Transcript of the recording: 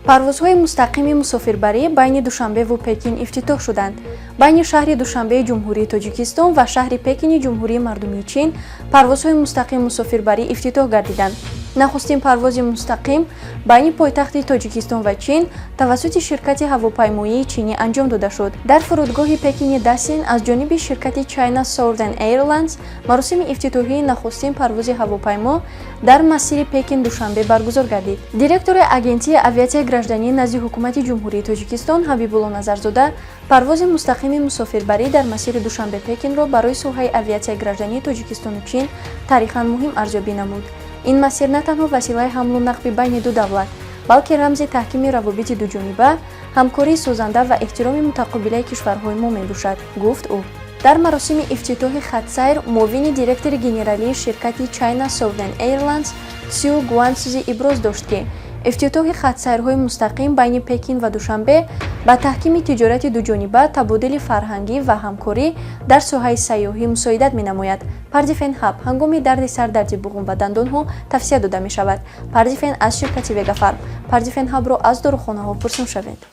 парвозҳои мустақими мусофирбарӣ байни Душанбеву Пекин ифтитоҳ шуданд. Байни шаҳри Душанбеи Ҷумҳурии Тоҷикистон ва шаҳри Пекини Ҷумҳурии мардумии Чин парвозҳои мустақими мусофирбарӣ ифтитоҳ гардиданд. Нахустин парвози мустақим байни пойтахти Тоҷикистон ва Чин тавассути ширкати ҳавопаймоии чинӣ анҷом дода шуд. Дар Фурудгоҳи Пекини Дасин аз ҷониби ширкати China Southern Airlines маросими ифтитоҳии нахустин парвози ҳавопаймо дар масири Пекин-Душанбе баргузор гардид. Директори Агентии авиатсияи гражданӣ назди ҳукумати Ҷумҳурии Тоҷикистон Ҳабибулло Назарзода парвози мустақими мусофирбарӣ дар масири Душанбе-Пекинро барои соҳаи авиатсияи граждании Тоҷикистону Чин тарихан муҳим арзёбӣ намуд. Ин масир на танҳо василаи ҳамлу нақби байни ду давлат, балки рамзи таҳкими равобити дуҷониба, ҳамкории созанда ва эҳтироми мутақобилаи кишварҳои мо мебошад, гуфт ӯ. Дар маросими ифтитоҳи хатсайр муовини директори генералии ширкати China Southern Airlines Цю Гуанцзи иброз дошт, ки ифтитоҳи хатсайрҳои мустақим байни Пекин ва Душанбе ба таҳкими тиҷорати дуҷониба, табодули фарҳангӣ ва ҳамкорӣ дар соҳаи сайёҳӣ мусоидат менамояд. Пардифен ҳаб ҳангоми дарди сар, дарди буғум ва дандонҳо тавсия дода мешавад. Пардифен аз ширкати Вегафарм. Пардифен ҳабро аз дорухонаҳо пурсун шавед.